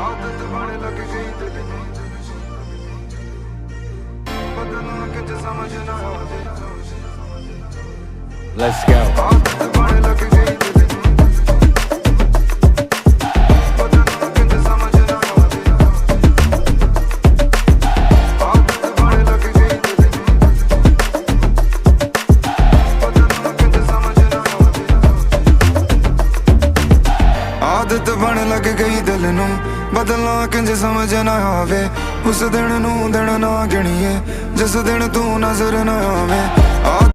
आदत बन लग गई दिल में बदलना कुछ समझ ना आवे Let's go. आदत बन लग गई दिल में बदलना कुछ समझ ना आवे आदत बन लग गई दिल में बदलना कुछ समझ ना आवे आदत बन लग गई दिल नूं बदलना किंज समझ ना आवे उस दिन नूं दिन ना गिणीए जिस दिन तू नजर ना आवे।